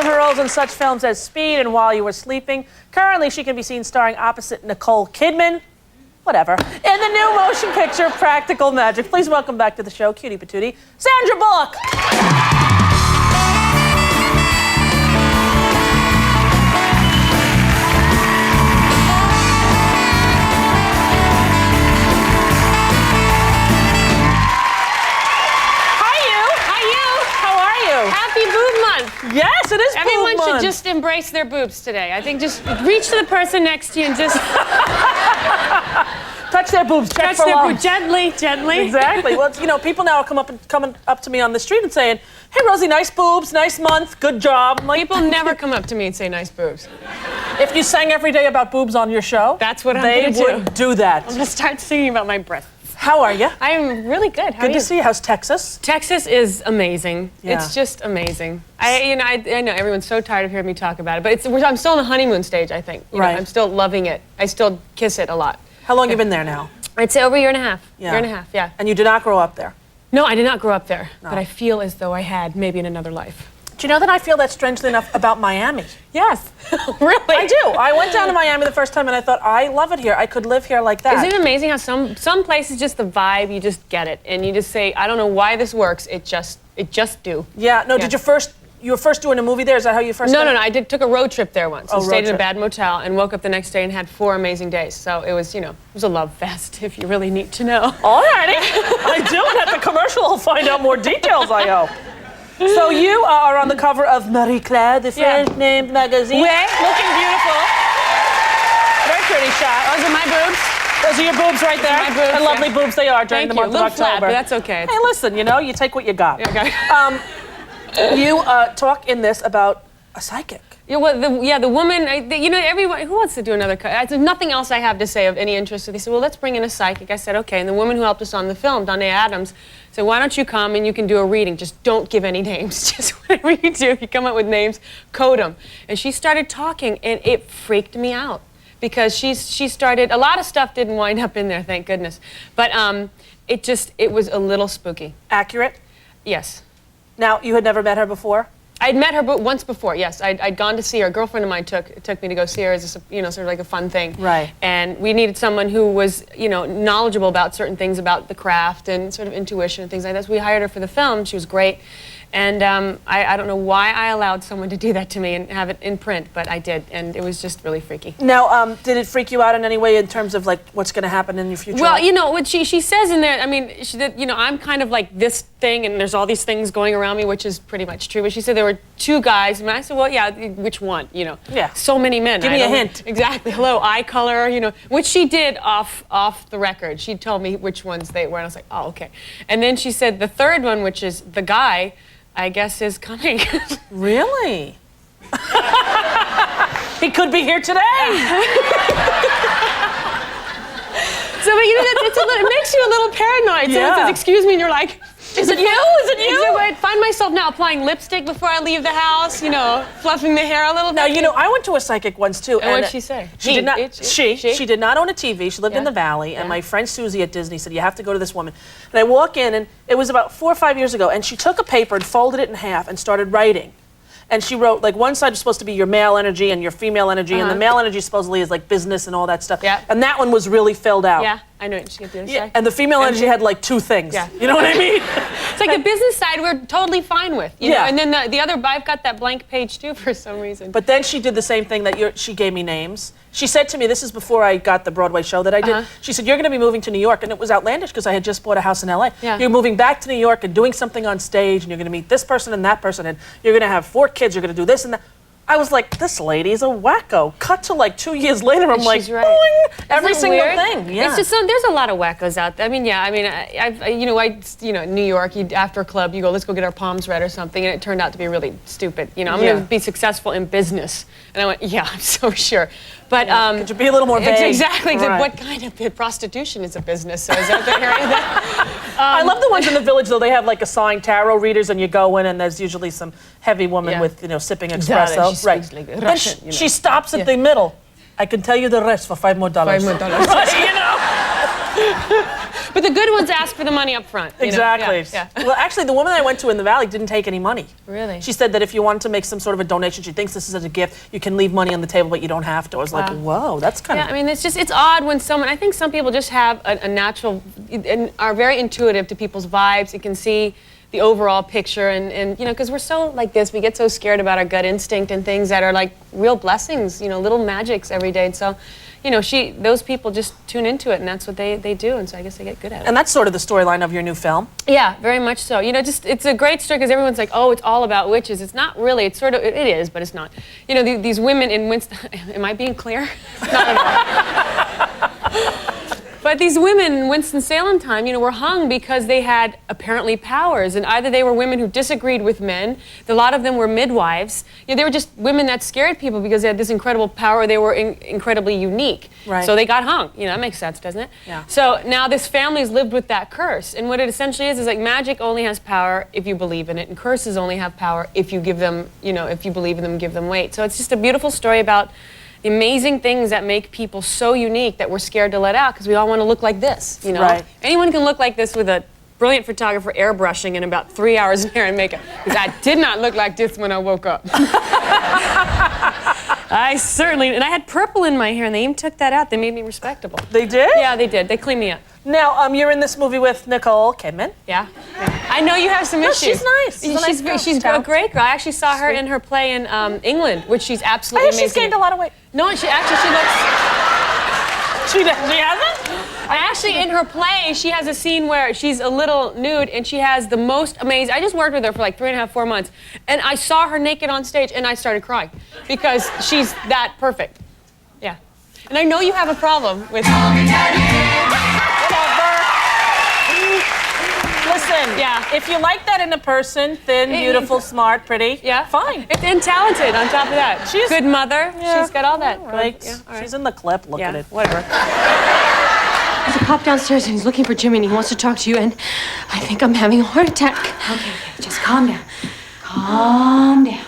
from her roles in such films as Speed and While You Were Sleeping. Currently, she can be seen starring opposite Nicole Kidman, whatever, in the new motion picture Practical Magic. Please welcome back to the show, cutie patootie, Sandra Bullock. Yes, it is Everyone boob month. should just embrace their boobs today. I think just reach to the person next to you and just... touch their boobs, check touch their boobs, gently, gently. Exactly. Well, you know, people now are coming up to me on the street and saying, hey, Rosie, nice boobs, nice month, good job. I'm like, people never come up to me and say nice boobs. If you sang every day about boobs on your show, that's what I'm going to do. They would do that. I'm going to start singing about my breasts. How are you? I'm really good. How are you? Good to see you. How's Texas? Texas is amazing. Yeah. It's just amazing. I know everyone's so tired of hearing me talk about it, but I'm still on the honeymoon stage, I think. You know, I'm still loving it. I still kiss it a lot. How long have you been there now? I'd say over a year and a half. Yeah. Year and a half, yeah. And you did not grow up there? No, I did not grow up there, but I feel as though I had, maybe in another life. Do you know that I feel that strangely enough about Miami? Yes. Really? I do. I went down to Miami the first time and I thought, I love it here. I could live here like that. Isn't it amazing how some places just the vibe, you just get it. And you just say, I don't know why this works, it just do. Yeah, no, did you were first doing a movie there? Is that how you first No, I took a road trip there once. Oh, I stayed in a bad motel and woke up the next day and had 4 amazing days. So it was, it was a love fest, if you really need to know. All righty. I do, and at the commercial, I'll find out more details, I hope. So you are on the cover of Marie Claire, the French-named magazine. Ouais, looking beautiful. Very pretty shot. Those are my boobs. Those are your boobs right there. My boobs, and lovely boobs they are during the month of October. Flat, but that's okay. Hey, listen, you take what you got. Okay. You talk in this about a psychic. Yeah, well, the woman, everyone, who wants to do another cut? There's nothing else I have to say of any interest. So they said, well, let's bring in a psychic. I said, okay. And the woman who helped us on the film, Donna Adams, said, why don't you come and you can do a reading. Just don't give any names. Just whatever you do, if you come up with names, code them. And she started talking, and it freaked me out. Because she started, a lot of stuff didn't wind up in there, thank goodness. But it was a little spooky. Accurate? Yes. Now, you had never met her before? I'd met her once before, yes. I'd gone to see her. A girlfriend of mine took me to go see her as a, sort of like a fun thing. Right. And we needed someone who was, knowledgeable about certain things about the craft and sort of intuition and things like that. So we hired her for the film. She was great. And I don't know why I allowed someone to do that to me and have it in print, but I did, and it was just really freaky. Now, did it freak you out in any way in terms of, like, what's going to happen in your future? Well, what she says in there, I mean, I'm kind of like this thing, and there's all these things going around me, which is pretty much true. But she said there were 2 guys, and I said, well, yeah, which one, Yeah. So many men. Give me a hint. Exactly. Hello, eye color, which she did off the record. She told me which ones they were, and I was like, oh, okay. And then she said the third one, which is the guy, I guess is coming. Really? He could be here today. So, but it makes you a little paranoid. Yeah. Someone says, excuse me, and you're like, is it you? Is it you? I find myself now applying lipstick before I leave the house, fluffing the hair a little bit. Now, I went to a psychic once, too. And what did she say? She did not own a TV. She lived in the Valley, and Yeah. my friend Susie at Disney said, you have to go to this woman. And I walk in, and it was about 4 or 5 years ago, and she took a paper and folded it in half and started writing. And she wrote, like, one side is supposed to be your male energy and your female energy, and the male energy supposedly is, like, business and all that stuff. Yeah. And that one was really filled out. Yeah, I know what she did. Yeah, and the female energy had, like, 2 things. Yeah. You know what I mean? It's like the business side we're totally fine with, you know? Yeah. And then the other, I've got that blank page, too, for some reason. But then she did the same thing that she gave me names. She said to me, this is before I got the Broadway show that I did, she said, you're going to be moving to New York. And it was outlandish because I had just bought a house in LA. Yeah. You're moving back to New York and doing something on stage, and you're going to meet this person and that person, and you're going to have 4 kids, you're going to do this and that. I was like, this lady's a wacko. Cut to like 2 years later, I'm like, right. boing, every single thing. Yeah. It's just there's a lot of wackos out there. I mean, yeah. I New York. After a club, you go, let's go get our palms read or something, and it turned out to be really stupid. I'm going to be succccessful in business, and I went, yeah, I'm so sure. But could you be a little more vague? Exactly. Right. What kind of prostitution is a business? So is that the area that? I love the ones in the Village, though. They have like assigned tarot readers, and you go in, and there's usually some heavy woman with, sipping espresso. Exactly. Right. Then she stops at the middle. I can tell you the rest for $5 more. $5 more. Right, But the good ones ask for the money up front. You know? Exactly. Yeah. Well, actually, the woman I went to in the Valley didn't take any money. Really? She said that if you wanted to make some sort of a donation, she thinks this is as a gift, you can leave money on the table, but you don't have to. I was like, whoa, that's kind of... Yeah, I mean, it's odd when someone, I think some people just have a natural, and are very intuitive to people's vibes and can see the overall picture, and you know, because we're so like this, we get so scared about our gut instinct and things that are like real blessings, you know, little magics every day. And so, you know, those people just tune into it, and that's what they do, and so I guess they get good at it. And that's sort of the storyline of your new film. Yeah, very much so. You know, it's a great story because everyone's like, oh, it's all about witches. It's not really. It's sort of, it is, but it's not. You know, these women in Winston, am I being clear? Not at all. But these women in Winston-Salem time, you know, were hung because they had apparently powers, and either they were women who disagreed with men, a lot of them were midwives, you know, they were just women that scared people because they had this incredible power, or they were incredibly unique. Right. So they got hung. You know, that makes sense, doesn't it? Yeah. So now this family's lived with that curse, and what it essentially is like magic only has power if you believe in it, and curses only have power if you give them, you know, if you believe in them, give them weight. So it's just a beautiful story about the amazing things that make people so unique that we're scared to let out because we all want to look like this, you know? Right. Anyone can look like this with a brilliant photographer airbrushing in about 3 hours in hair and makeup. Because I did not look like this when I woke up. I certainly, and I had purple in my hair and they even took that out. They made me respectable. They did? Yeah, they did. They cleaned me up. Now, you're in this movie with Nicole Kidman. Yeah. I know you have some issues. She's nice. She's a great girl. I actually saw her in her play in England, which she's absolutely amazing. She's gained a lot of weight. No, she looks... She hasn't? Actually, in her play, she has a scene where she's a little nude, and she has the most amazing... I just worked with her for like 3.5, 4 months, and I saw her naked on stage, and I started crying because she's that perfect. Yeah. And I know you have a problem with... Listen, if you like that in a person, thin, beautiful, smart, pretty, fine. And talented on top of that. She's good mother. Yeah. She's got all that. Right. Yeah, all right. She's in the clip. Look at it. Whatever. There's a cop downstairs and he's looking for Jimmy and he wants to talk to you, and I think I'm having a heart attack. Okay, just calm down. Calm down.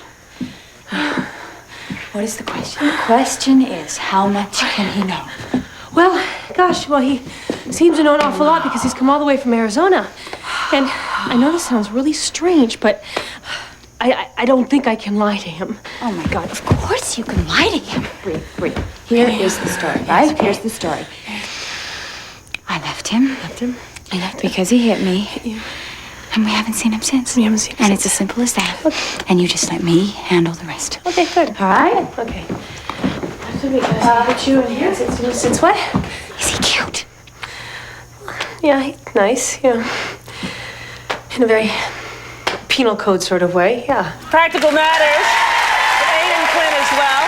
What is the question? The question is, how much can he know? Well, gosh, he seems to know an awful lot because he's come all the way from Arizona. And I know this sounds really strange, but I don't think I can lie to him. Oh my God, of course you can lie to him. Breathe. Here is the story, right? Okay. Here's the story. I left him. Because he hit me. Yeah. And we haven't seen him since. And it's as simple as that. Okay. And you just let me handle the rest. Okay, good. All right? Okay. So we put you in here since what? Is he cute? Yeah, he's nice, yeah. In a very penal code sort of way, yeah. Practical Matters. Aiden Quinn as well.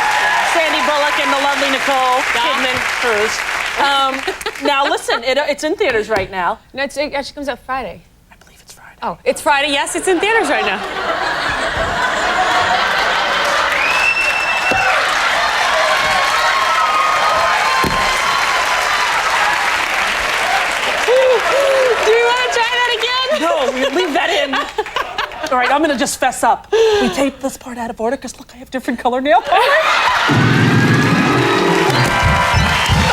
Sandy Bullock and the lovely Nicole Kidman Cruz. Now listen, it's in theaters right now. No, it actually comes out Friday. I believe it's Friday. Oh, it's Friday. Yes, it's in theaters right now. Do you want to try that again? No, leave that in. All right, I'm going to just fess up. We taped this part out of order because, look, I have different color nail polish. The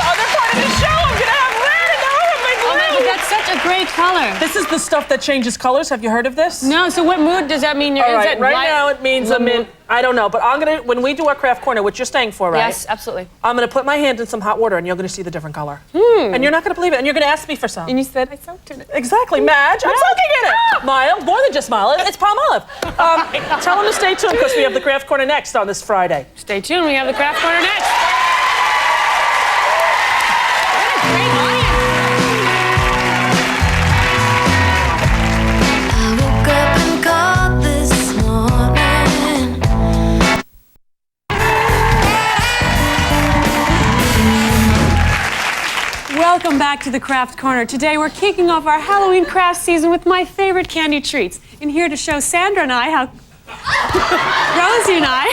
other part of the show, I'm going to have red, and now I have my blue. Oh, man, but that's such a great color. This is the stuff that changes colors. Have you heard of this? No, so what mood does that mean you're in? All Is right, that right now it means I'm in, I don't know, but I'm going to, when we do our craft corner, which you're staying for, right? Yes, absolutely. I'm going to put my hand in some hot water, and you're going to see the different color. And you're not going to believe it, and you're going to ask me for some. And you said I soaked in it. Exactly, Madge. I'm soaking in it. Mild, more than just mild. It's palm olive. Tell them to stay tuned because we have the craft corner next on this Friday. Stay tuned. We have the craft corner next. What a great audience. I woke up and called this morning. Welcome back to the Craft Corner. Today we're kicking off our Halloween craft season with my favorite candy treats. And here to show Sandra and I how... Rosie and I...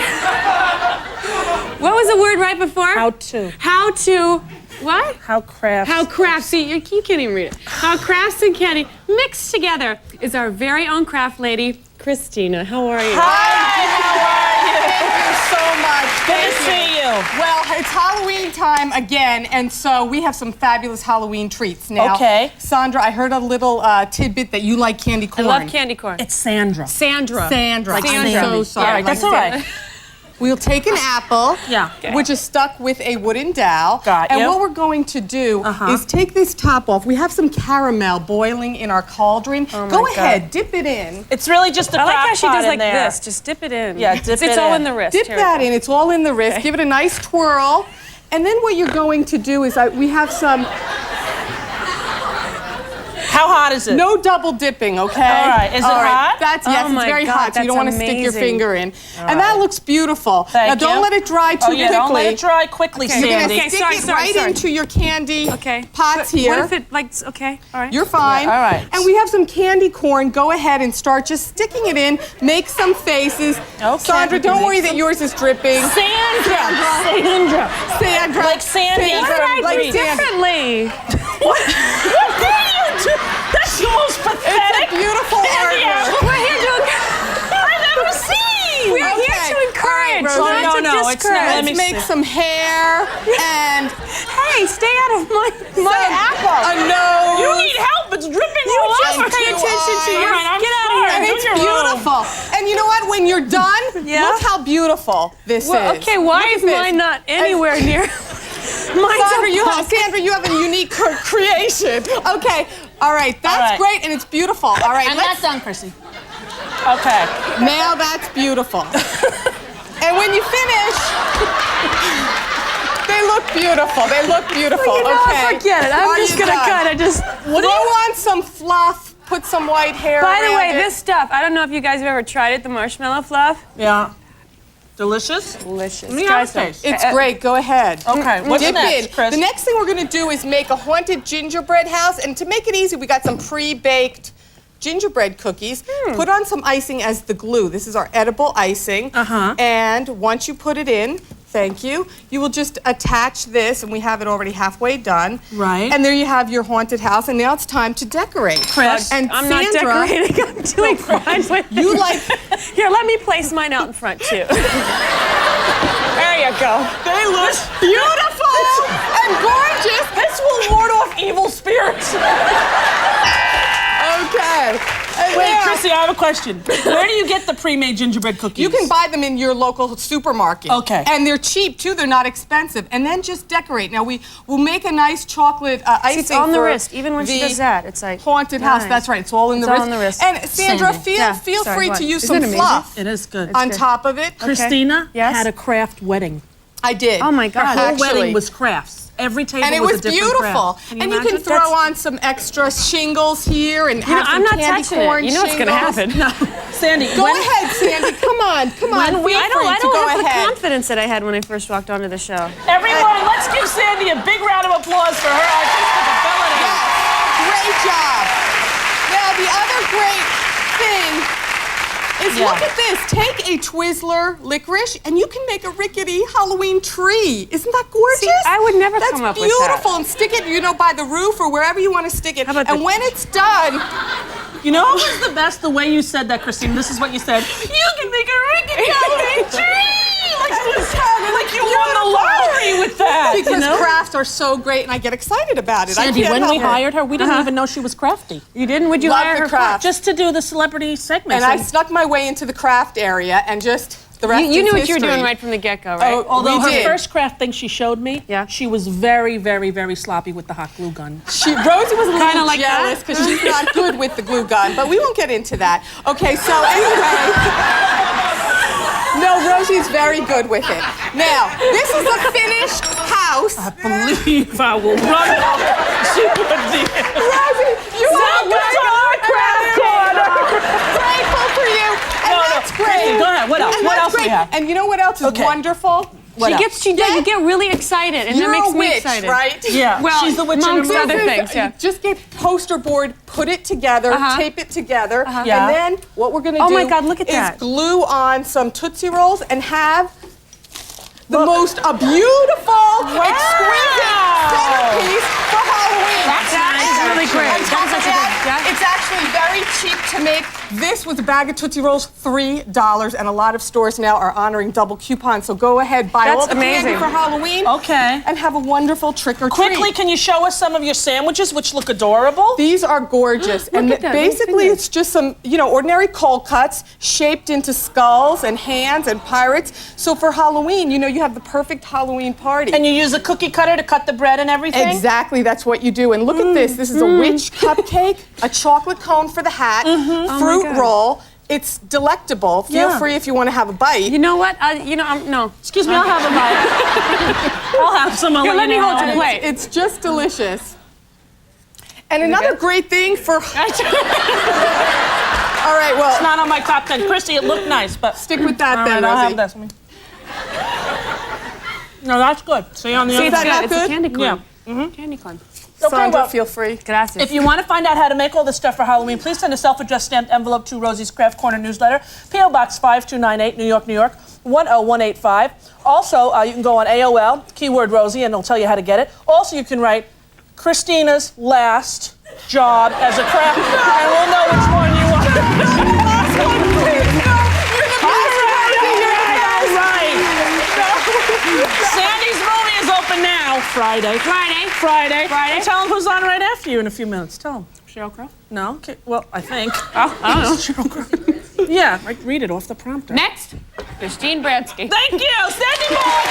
What was the word right before? How to. How to... What? How crafts. How crafts, see, you can't even read it. How crafts and candy mixed together is our very own craft lady, Christina. How are you? Hi, how are you? Thank you so much. Good to see you. Well, it's Halloween time again, and so we have some fabulous Halloween treats now. Okay. Sandra, I heard a little tidbit that you like candy corn. I love candy corn. It's Sandra. Sandra. Sandra. Like I'm Sandra. so sorry. Yeah, that's all right. We'll take an apple, Yeah. which is stuck with a wooden dowel. Got and you. what we're going to do is take this top off. We have some caramel boiling in our cauldron. Go ahead, dip it in. It's really just a I like crock how she pot does in like there. this. Just dip it in. Yeah, dip it's it all in. in the wrist. Dip Here we that go. in. It's all in the wrist. Give it a nice twirl. And then what you're going to do is we have some, How hot is it? no double dipping, okay? All right. Is it hot? That's, yes, Oh it's my very God, hot, so you don't want that's to stick your amazing. finger in. And that looks beautiful. Thank now, don't you. let it dry too Oh, yeah, quickly. don't let it dry quickly, Okay. You're going Sandy. to stick sorry, it sorry, right sorry. into your candy Okay. pots But here. What if it, like, okay, all right. You're fine. Yeah, all right. And we have some candy corn. Go ahead and start just sticking it in. Make some faces. Okay, Sandra, we can don't make worry that yours is dripping. Sandra. Sandra. Like Sandy Sandra. from Like Grease. Sandra. Differently. What do you do? That's the most pathetic. It's a beautiful artwork. We're here to I've ever seen. We're here to encourage, All right, not Rosie. to No, it's not. discourage. Let me Let's make see. some hair and Hey, stay out of my a nose. You need help. It's dripping You all just over. pay two attention to eyes. your. All right, I'm Get out of sorry. here. And Do it's your room. beautiful. And you know what? When you're done, Yeah? look how beautiful this Well, is. okay, why Look is at this. mine not anywhere near? Sandra, you have a unique creation. Okay, all right, that's All right. great and it's beautiful. All right, I'm not done, Chrissy. Okay. now that's beautiful. And when you finish, they look beautiful. They look beautiful. Okay. Forget it. Are I'm just you gonna done? cut. I just. Throw on some fluff. Put some white hair. By the around way, it. this stuff. I don't know if you guys have ever tried it. The marshmallow fluff. Yeah. Delicious? Delicious. Let me Try have a some. taste. It's great. Go ahead. Okay, what's Dip next, in. Chris? The next thing we're going to do is make a haunted gingerbread house. And to make it easy, we got some pre-baked gingerbread cookies. Put on some icing as the glue. This is our edible icing. And once you put it in, thank you, you will just attach this, and we have it already halfway done. Right. And there you have your haunted house. And now it's time to decorate. Chris, and I'm Sandra, not decorating. I'm doing fine with you it. like... Here, let me place mine out in front too. There you go. They look beautiful and gorgeous. This will ward off evil spirits. Okay. And Wait, now, Chrissy, I have a question. Where do you get the pre-made gingerbread cookies? you can buy them in your local supermarket. Okay. And they're cheap too. They're not expensive. And then just decorate. Now will make a nice chocolate icing. It's on the for wrist. Even when she the does that, it's like haunted house. nice. That's right. It's all in It's the all wrist. on the wrist. And Sandra, Sandy. feel Sorry, free what? to use Isn't some it amazing? fluff It is good. on top of it. Christina Yes? had a craft wedding. I did. Oh my God. Her whole Actually. wedding was crafts. Every table And it was was a different beautiful. craft. And you can imagine? throw on some extra shingles here and have I'm some not candy touching corn it. You know what's gonna shingles. happen. No, Sandy, Go ahead, Sandy. Come on. Feel I free don't to go have the ahead. confidence that I had when I first walked onto the show. Everyone, let's give Sandy a big round of applause for her artistic ability. Yes, great job. Now, the other great thing is look at this. Take a Twizzler licorice, and you can make a rickety Halloween tree. Isn't that gorgeous? See, I would never come up with that. That's beautiful. And stick it, by the roof or wherever you want to stick it. How about And the- when it's done, You know what was the best? The way you said that, Christine. This is what you said. You can make a rickety Halloween tree. Like you won the lottery with that. because you know? crafts are so great, and I get excited about it. Sandy, I can't when we help it. hired her, we didn't even know she was crafty. You didn't? Would you Love hire the her? craft. Just to do the celebrity segments. And I snuck my way into the craft area, and just the rest You is knew what you were history. doing right from the get-go, right? Oh, Although we her did. first craft thing she showed me, Yeah. she was very, very, very sloppy with the hot glue gun. Rosie was a little Kinda like jealous that? because she's not good with the glue gun, but we won't get into that. Okay, so anyway. No, Rosie's very good with it. Now, this is a finished house. I believe I will run off. She would be. Rosie, you have a craft corner. Grateful for you. And that's great. Chrissy, go ahead. What else? And What that's else do we great. have? And you know what else is Okay. wonderful? What else? You get really excited, and You're that makes a me witch, excited. right? Yeah. Well, she's the witch in amongst her other movie. things, yeah. Just get poster board, put it together, tape it together, Yeah. and then what we're gonna do Oh my God, look at is that. glue on some Tootsie Rolls and have the most beautiful, exquisite centerpiece for Halloween. That is really great. On top That's of such a that, good- yeah. it's actually very cheap to make This was a bag of Tootsie Rolls, $3, and a lot of stores now are honoring double coupons. So go ahead, buy all the candy for Halloween. Okay. And have a wonderful trick or treat. Quickly, can you show us some of your sandwiches, which look adorable? These are gorgeous. And at that, basically, it's just some, ordinary cold cuts shaped into skulls and hands and pirates. So for Halloween, you have the perfect Halloween party. And you use a cookie cutter to cut the bread and everything? Exactly, that's what you do. And look at this. This is a witch cupcake, a chocolate cone for the hat, fruit roll. It's delectable. Feel free if you want to have a bite. You know what? No. Excuse me, I'll have a bite. I'll have some. Here, let me hold your And plate. It's just delicious. And another great thing for... All right, well... It's not on my top 10. Chrissy, it looked nice, but... Stick with that All then, right, I'll Rosie. have this. No, that's good. See on the other It's that good. not It's good? a candy Yeah. corn. Candy corn. Sandra, well, feel free. Gracias. If you want to find out how to make all this stuff for Halloween, please send a self-addressed stamped envelope to Rosie's Craft Corner newsletter, P.O. Box 5298, New York, New York, 10185. Also, you can go on AOL, keyword Rosie, and it'll tell you how to get it. Also, you can write Christina's last job as a craft, and we'll know which one you want. Sandy's movie is open now. Friday. Tell them who's on right after you in a few minutes. Tell them. Sheryl Crow? No? Okay, well, I think. I don't know. Sheryl Crow. Yeah, read it off the prompter. Next, Christine Bradsky. Thank you, Sandy Moore!